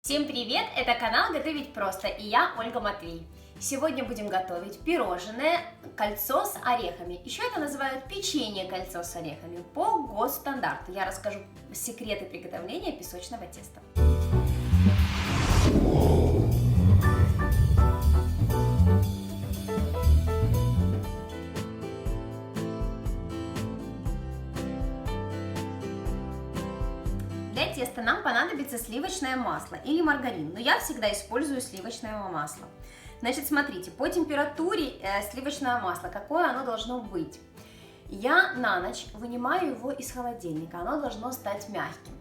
Всем привет! Это канал Готовить Просто и я, Ольга Матвей. Сегодня будем готовить пирожное кольцо с орехами. Еще это называют печенье кольцо с орехами по госстандарту. Я расскажу секреты приготовления песочного теста. Для теста нам понадобится сливочное масло или маргарин, но я всегда использую сливочное масло. Значит, смотрите, по температуре сливочного масла, какое оно должно быть. Я на ночь вынимаю его из холодильника, оно должно стать мягким.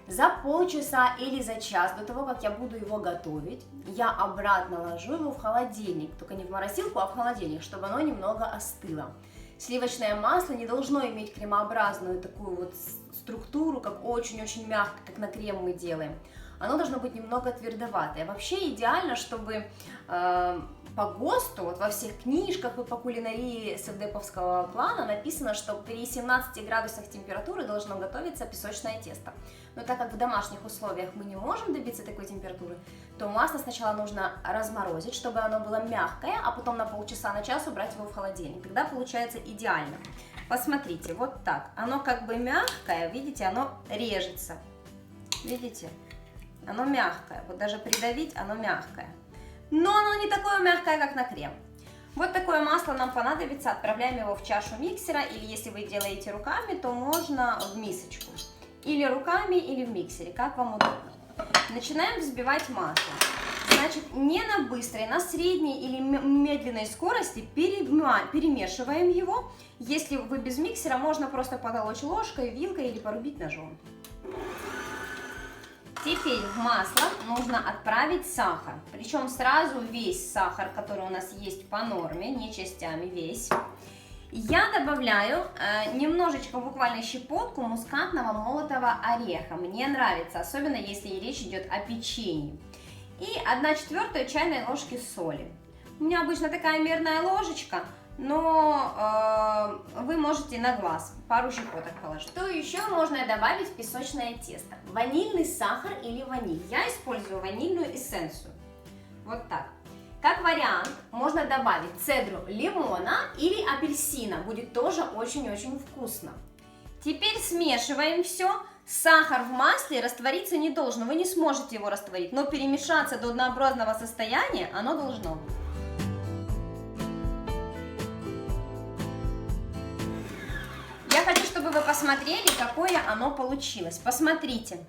За полчаса или за час до того, как я буду его готовить, я обратно ложу его в холодильник, только не в морозилку, а в холодильник, чтобы оно немного остыло. Сливочное масло не должно иметь кремообразную такую вот структуру, как очень-очень мягко, как на крем мы делаем. Оно должно быть немного твердоватое. Вообще идеально, чтобы по ГОСТу, вот во всех книжках по кулинарии совдеповского плана написано, что при 17 градусах температуры должно готовиться песочное тесто. Но так как в домашних условиях мы не можем добиться такой температуры, то масло сначала нужно разморозить, чтобы оно было мягкое, а потом на полчаса, на час убрать его в холодильник. Тогда получается идеально. Посмотрите, вот так. Оно как бы мягкое, видите, оно режется. Видите? Оно мягкое. Вот даже придавить, оно мягкое. Но оно не такое мягкое, как на крем. Вот такое масло нам понадобится. Отправляем его в чашу миксера. Или если вы делаете руками, то можно в мисочку. Или руками, или в миксере, как вам удобно. Начинаем взбивать масло. Значит, не на быстрой, на средней или медленной скорости перемешиваем его. Если вы без миксера, можно просто потолочь ложкой, вилкой или порубить ножом. Теперь в масло нужно отправить сахар. Причем сразу весь сахар, который у нас есть по норме, не частями, весь. Я добавляю немножечко, буквально щепотку мускатного молотого ореха. Мне нравится, особенно если речь идет о печенье. И 1/4 чайной ложки соли. У меня обычно такая мерная ложечка, но вы можете на глаз пару щепоток положить. Что еще можно добавить в песочное тесто? Ванильный сахар или ваниль. Я использую ванильную эссенцию. Вот так. Как вариант, можно добавить цедру лимона или апельсина. Будет тоже очень-очень вкусно. Теперь смешиваем все. Сахар в масле раствориться не должен. Вы не сможете его растворить, но перемешаться до однообразного состояния оно должно. Я хочу, чтобы вы посмотрели, какое оно получилось. Посмотрите.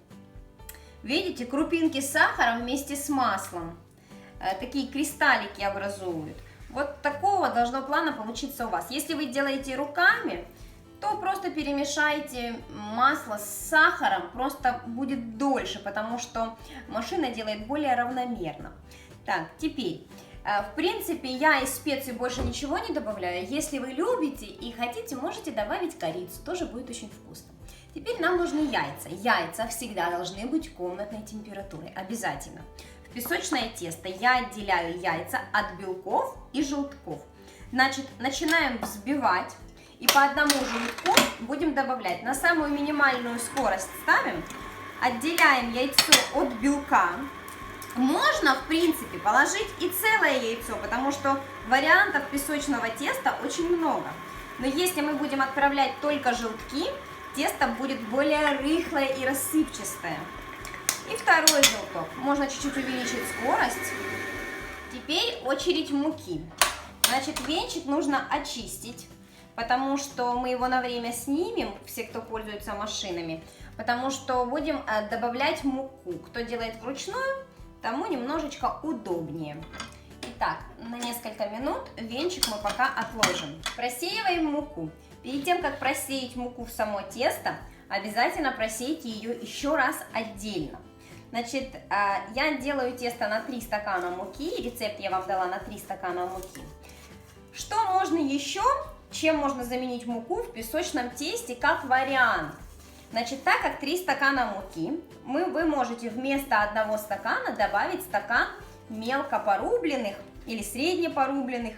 Видите, крупинки сахара вместе с маслом. Такие кристаллики образуют. Вот такого должно плана получиться у вас. Если вы делаете руками, то просто перемешайте масло с сахаром, просто будет дольше, потому что машина делает более равномерно. Так, теперь, в принципе, я из специй больше ничего не добавляю. Если вы любите и хотите, можете добавить корицу, тоже будет очень вкусно. Теперь нам нужны яйца. Яйца всегда должны быть комнатной температуры, обязательно. В песочное тесто я отделяю яйца от белков и желтков. Значит, начинаем взбивать. И по одному желтку будем добавлять. На самую минимальную скорость ставим. Отделяем яйцо от белка. Можно, в принципе, положить и целое яйцо, потому что вариантов песочного теста очень много. Но если мы будем отправлять только желтки, тесто будет более рыхлое и рассыпчатое. И второй желток. Можно чуть-чуть увеличить скорость. Теперь очередь муки. Значит, венчик нужно очистить, потому что мы его на время снимем, все, кто пользуется машинами, потому что будем добавлять муку. Кто делает вручную, тому немножечко удобнее. Итак, на несколько минут венчик мы пока отложим. Просеиваем муку. Перед тем, как просеять муку в само тесто, обязательно просейте ее еще раз отдельно. Значит, я делаю тесто на 3 стакана муки, рецепт я вам дала на 3 стакана муки. Что можно еще, чем можно заменить муку в песочном тесте как вариант? Значит, так как 3 стакана муки, вы можете вместо 1 стакана добавить стакан мелко порубленных или средне порубленных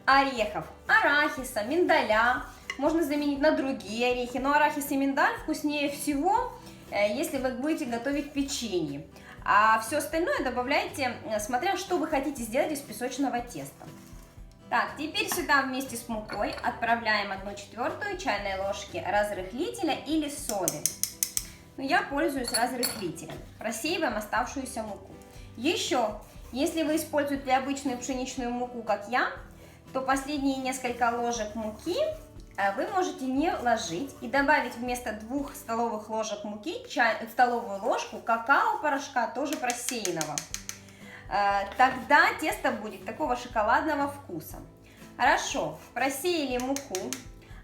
орехов, арахиса, миндаля. Можно заменить на другие орехи, но арахис и миндаль вкуснее всего, если вы будете готовить печенье. А все остальное добавляйте, смотря что вы хотите сделать из песочного теста. Так, теперь сюда вместе с мукой отправляем 1/4 чайной ложки разрыхлителя или соды. Но я пользуюсь разрыхлителем. Просеиваем оставшуюся муку. Еще, если вы используете обычную пшеничную муку, как я, то последние несколько ложек муки вы можете не ложить и добавить вместо 2 столовых ложек муки столовую ложку какао-порошка, тоже просеянного. Тогда тесто будет такого шоколадного вкуса. Хорошо, просеяли муку,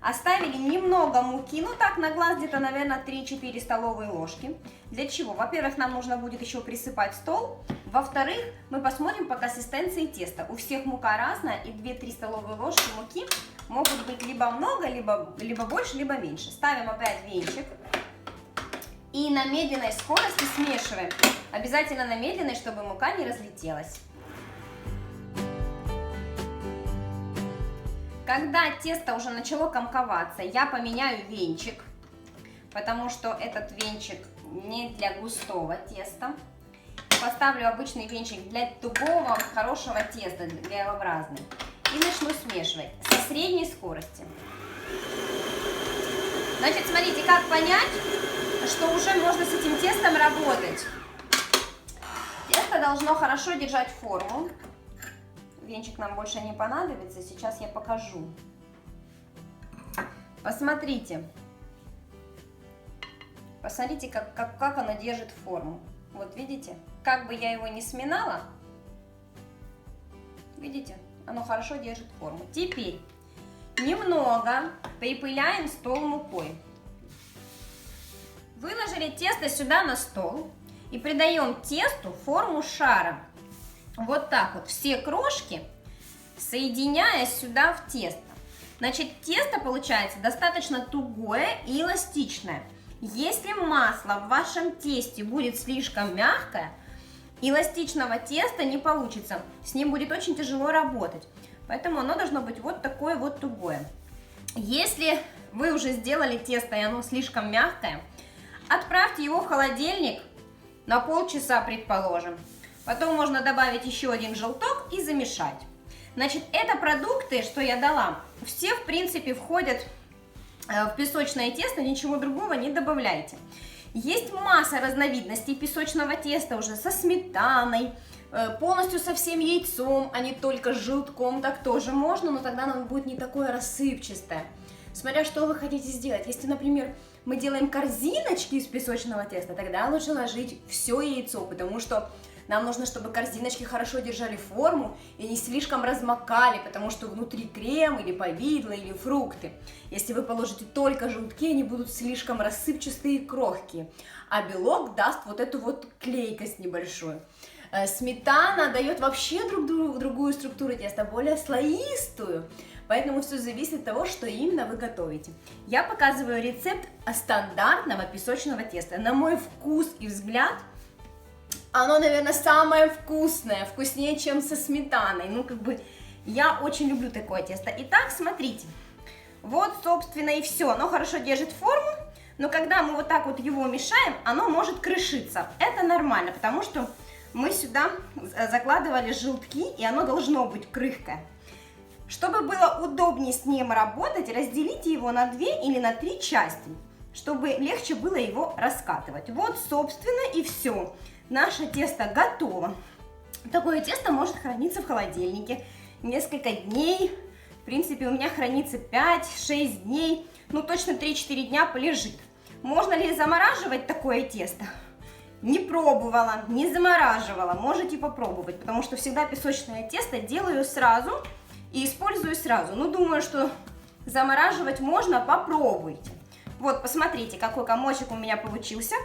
оставили немного муки, ну так на глаз где-то, наверное, 3-4 столовые ложки. Для чего? Во-первых, нам нужно будет еще присыпать стол. Во-вторых, мы посмотрим по консистенции теста. У всех мука разная, и 2-3 столовые ложки муки могут быть либо много, либо больше, либо меньше. Ставим опять венчик. И на медленной скорости смешиваем. Обязательно на медленной, чтобы мука не разлетелась. Когда тесто уже начало комковаться, я поменяю венчик, потому что этот венчик не для густого теста. Поставлю обычный венчик для тугого, хорошего теста, для L-образный. И начну смешивать со средней скорости. Значит, смотрите, как понять, что уже можно с этим тестом работать. Тесто должно хорошо держать форму. Венчик нам больше не понадобится, сейчас я покажу. Посмотрите. Посмотрите, как оно держит форму. Вот видите? Как бы я его не сминала, видите? Оно хорошо держит форму. Теперь немного припыляем стол мукой. Выложили тесто сюда на стол и придаем тесту форму шара. Вот так вот все крошки соединяя сюда в тесто. Значит, тесто получается достаточно тугое и эластичное. Если масло в вашем тесте будет слишком мягкое, эластичного теста не получится. С ним будет очень тяжело работать. Поэтому оно должно быть вот такое вот тугое. Если вы уже сделали тесто и оно слишком мягкое, отправьте его в холодильник на полчаса, предположим. Потом можно добавить еще один желток и замешать. Значит, это продукты, что я дала, все в принципе входят в песочное тесто, ничего другого не добавляйте. Есть масса разновидностей песочного теста уже со сметаной, полностью со всем яйцом, а не только с желтком, так тоже можно, но тогда оно будет не такое рассыпчатое. Смотря что вы хотите сделать. Если, например, мы делаем корзиночки из песочного теста, тогда лучше ложить все яйцо, потому что нам нужно, чтобы корзиночки хорошо держали форму и не слишком размокали, потому что внутри крем или повидло, или фрукты. Если вы положите только желтки, они будут слишком рассыпчатые и крохкие, а белок даст вот эту вот клейкость небольшую. Сметана дает вообще другую структуру теста, более слоистую. Поэтому все зависит от того, что именно вы готовите. Я показываю рецепт стандартного песочного теста. На мой вкус и взгляд, оно, наверное, самое вкусное, вкуснее, чем со сметаной. Ну, как бы, я очень люблю такое тесто. Итак, смотрите. Вот, собственно, и все. Оно хорошо держит форму, но когда мы вот так вот его мешаем, оно может крышиться. Это нормально, потому что мы сюда закладывали желтки, и оно должно быть крыхкое. Чтобы было удобнее с ним работать, разделите его на 2 или на 3 части, чтобы легче было его раскатывать. Вот, собственно, и все. Наше тесто готово. Такое тесто может храниться в холодильнике несколько дней. В принципе, у меня хранится 5-6 дней. Ну, точно 3-4 дня полежит. Можно ли замораживать такое тесто? Не пробовала, не замораживала. Можете попробовать, потому что всегда песочное тесто делаю сразу и использую сразу. Ну, думаю, что замораживать можно, попробуйте. Вот, посмотрите, какой комочек у меня получился.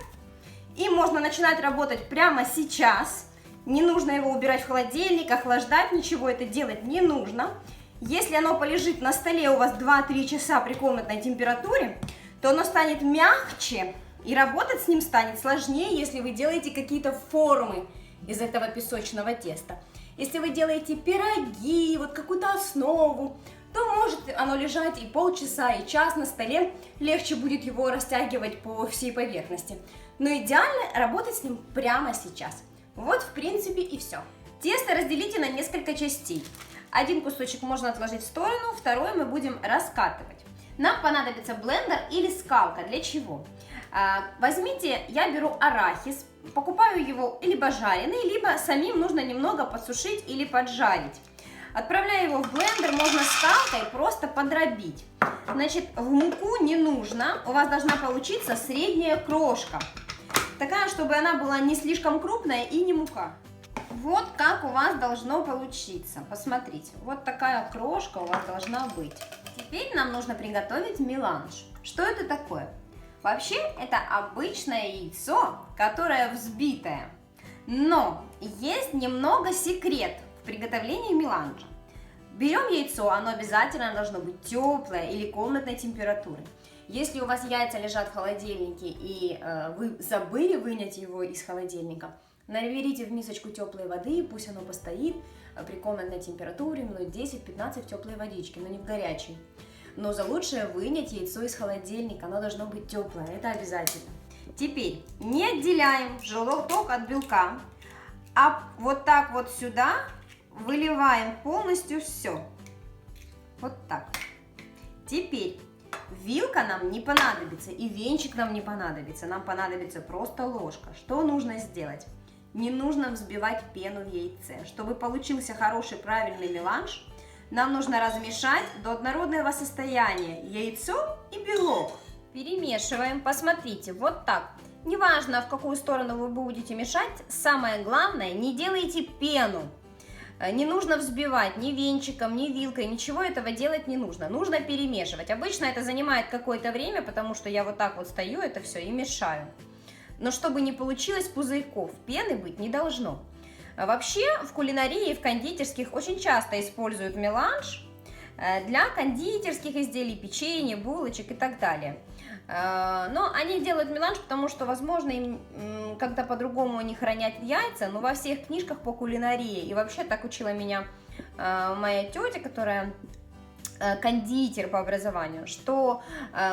И можно начинать работать прямо сейчас. Не нужно его убирать в холодильник, охлаждать, ничего это делать не нужно. Если оно полежит на столе у вас 2-3 часа при комнатной температуре, то оно станет мягче, и работать с ним станет сложнее, если вы делаете какие-то формы из этого песочного теста. Если вы делаете пироги, вот какую-то основу, то может оно лежать и полчаса, и час на столе, легче будет его растягивать по всей поверхности. Но идеально работать с ним прямо сейчас. Вот, в принципе, и все. Тесто разделите на несколько частей. Один кусочек можно отложить в сторону, второй мы будем раскатывать. Нам понадобится блендер или скалка. Для чего? Возьмите, я беру арахис, покупаю его либо жареный, либо самим нужно немного подсушить или поджарить. Отправляю его в блендер, можно скалкой просто подробить. Значит, в муку не нужно, у вас должна получиться средняя крошка. Такая, чтобы она была не слишком крупная и не мука. Вот как у вас должно получиться. Посмотрите, вот такая крошка у вас должна быть. Теперь нам нужно приготовить меланж. Что это такое? Вообще, это обычное яйцо, которое взбитое. Но есть немного секрет в приготовлении меланжа. Берем яйцо, оно обязательно должно быть теплое или комнатной температуры. Если у вас яйца лежат в холодильнике и вы забыли вынять его из холодильника, наберите в мисочку теплой воды, пусть оно постоит при комнатной температуре минут 10-15 в теплой водичке, но не в горячей. Но за лучшее вынять яйцо из холодильника, оно должно быть теплое, это обязательно. Теперь не отделяем желток от белка, а вот так вот сюда выливаем полностью все. Вот так. Теперь вилка нам не понадобится и венчик нам не понадобится, нам понадобится просто ложка. Что нужно сделать? Не нужно взбивать пену в яйце. Чтобы получился хороший правильный меланж, нам нужно размешать до однородного состояния яйцо и белок. Перемешиваем, посмотрите, вот так. Неважно, в какую сторону вы будете мешать, самое главное, не делайте пену. Не нужно взбивать ни венчиком, ни вилкой, ничего этого делать не нужно. Нужно перемешивать. Обычно это занимает какое-то время, потому что я вот так вот стою, это все и мешаю. Но чтобы не получилось пузырьков, пены быть не должно. Вообще в кулинарии, в кондитерских очень часто используют меланж для кондитерских изделий, печенья, булочек и так далее. Но они делают меланж, потому что, возможно, им как-то по-другому не хранят яйца, но во всех книжках по кулинарии, и вообще так учила меня моя тетя, которая кондитер по образованию, что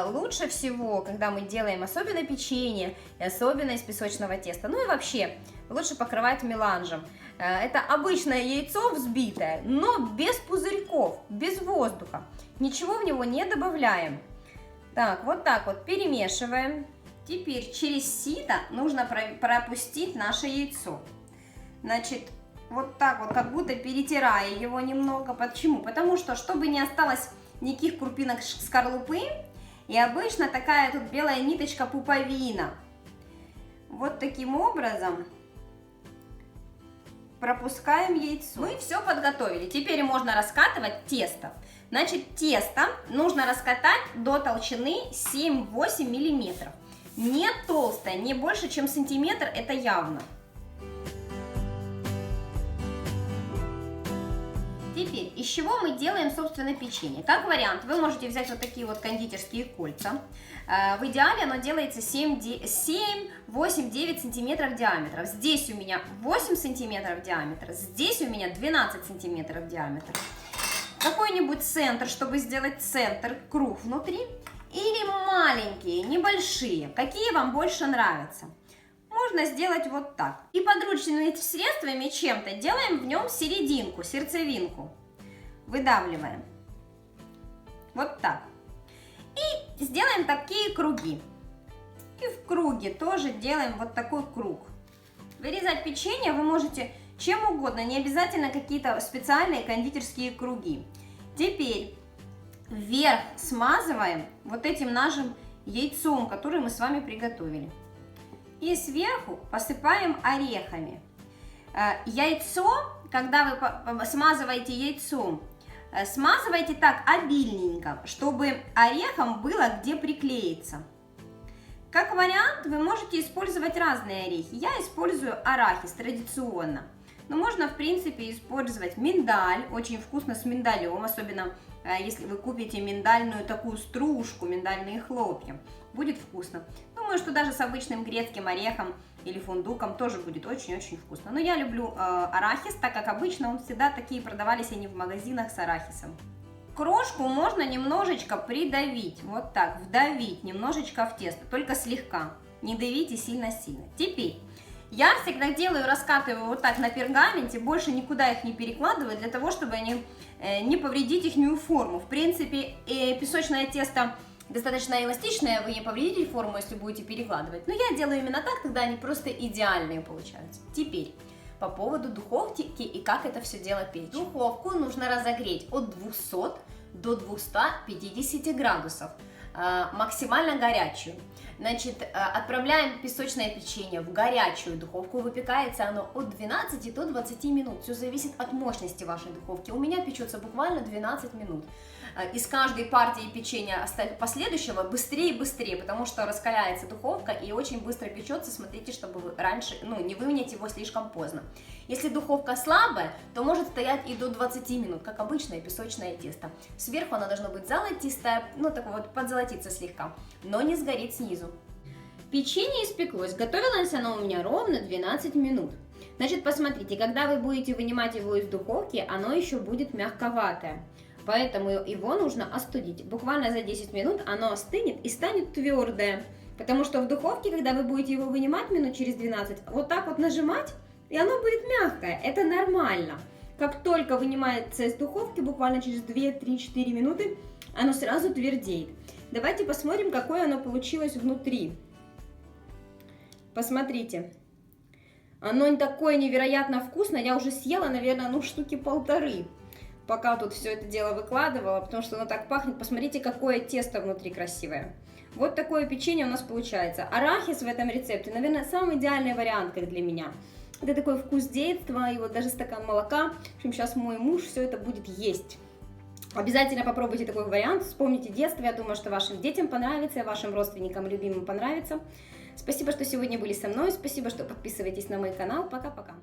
лучше всего, когда мы делаем особенно печенье, особенно из песочного теста, ну и вообще лучше покрывать меланжем. Это обычное яйцо взбитое, но без пузырьков, без воздуха, ничего в него не добавляем. Так вот перемешиваем. Теперь через сито нужно пропустить наше яйцо. Значит, вот так вот, как будто перетирая его немного. Почему? Потому что, чтобы не осталось никаких крупинок скорлупы, и обычно такая тут белая ниточка пуповина. Вот таким образом пропускаем яйцо. Мы все подготовили. Теперь можно раскатывать тесто. Значит, тесто нужно раскатать до толщины 7-8 миллиметров. Не толстое, не больше, чем сантиметр, это явно. Теперь, из чего мы делаем, собственно, печенье? Как вариант, вы можете взять вот такие вот кондитерские кольца. В идеале оно делается 7, 8, 9 сантиметров диаметра. Здесь у меня 8 сантиметров диаметра, здесь у меня 12 сантиметров диаметра. Какой-нибудь центр, чтобы сделать центр, круг внутри, или маленькие, небольшие, какие вам больше нравятся. Можно сделать вот так. И подручными средствами чем-то делаем в нем серединку, сердцевинку. Выдавливаем. Вот так. И сделаем такие круги. И в круге тоже делаем вот такой круг. Вырезать печенье вы можете чем угодно, не обязательно какие-то специальные кондитерские круги. Теперь вверх смазываем вот этим нашим яйцом, которое мы с вами приготовили. И сверху посыпаем орехами. Яйцо, когда вы смазываете яйцом, смазывайте так обильненько, чтобы орехам было где приклеиться. Как вариант, вы можете использовать разные орехи. Я использую арахис традиционно. Но можно, в принципе, использовать миндаль. Очень вкусно с миндалем, особенно если вы купите миндальную такую стружку, миндальные хлопья. Будет вкусно. Думаю, что даже с обычным грецким орехом или фундуком тоже будет очень-очень вкусно. Но я люблю арахис, так как обычно он всегда такие продавались, они в магазинах с арахисом. Крошку можно немножечко придавить, вот так, вдавить немножечко в тесто, только слегка. Не давите сильно-сильно. Теперь Я всегда делаю, раскатываю вот так на пергаменте, больше никуда их не перекладываю, для того, чтобы они не повредить ихнюю форму. В принципе, песочное тесто достаточно эластичное, вы не повредите форму, если будете перекладывать. Но я делаю именно так, тогда они просто идеальные получаются. Теперь, по поводу духовки и как это все дело печь. Духовку нужно разогреть от 200 до 250 градусов, максимально горячую. Значит, отправляем песочное печенье в горячую духовку, выпекается оно от 12 до 20 минут, все зависит от мощности вашей духовки. У меня печется буквально 12 минут. Из каждой партии печенья последующего быстрее и быстрее, потому что раскаляется духовка и очень быстро печется. Смотрите, чтобы вы раньше, не выменять его слишком поздно. Если духовка слабая, то может стоять и до 20 минут, как обычное песочное тесто. Сверху оно должно быть золотистое, такое вот подзолотиться слегка, но не сгорит снизу. Печенье испеклось, готовилось оно у меня ровно 12 минут. Значит, посмотрите, когда вы будете вынимать его из духовки, оно еще будет мягковатое. Поэтому его нужно остудить. Буквально за 10 минут оно остынет и станет твердое. Потому что в духовке, когда вы будете его вынимать минут через 12, вот так вот нажимать, и оно будет мягкое. Это нормально. Как только вынимается из духовки, буквально через 2-3-4 минуты, оно сразу твердеет. Давайте посмотрим, какое оно получилось внутри. Посмотрите. Оно такое невероятно вкусное. Я уже съела, наверное, штуки 1,5. Пока тут все это дело выкладывала, потому что оно так пахнет. Посмотрите, какое тесто внутри красивое. Вот такое печенье у нас получается. Арахис в этом рецепте, наверное, самый идеальный вариант, как для меня. Это такой вкус детства, и вот даже стакан молока. В общем, сейчас мой муж все это будет есть. Обязательно попробуйте такой вариант, вспомните детство. Я думаю, что вашим детям понравится, вашим родственникам любимым понравится. Спасибо, что сегодня были со мной. Спасибо, что подписываетесь на мой канал. Пока-пока.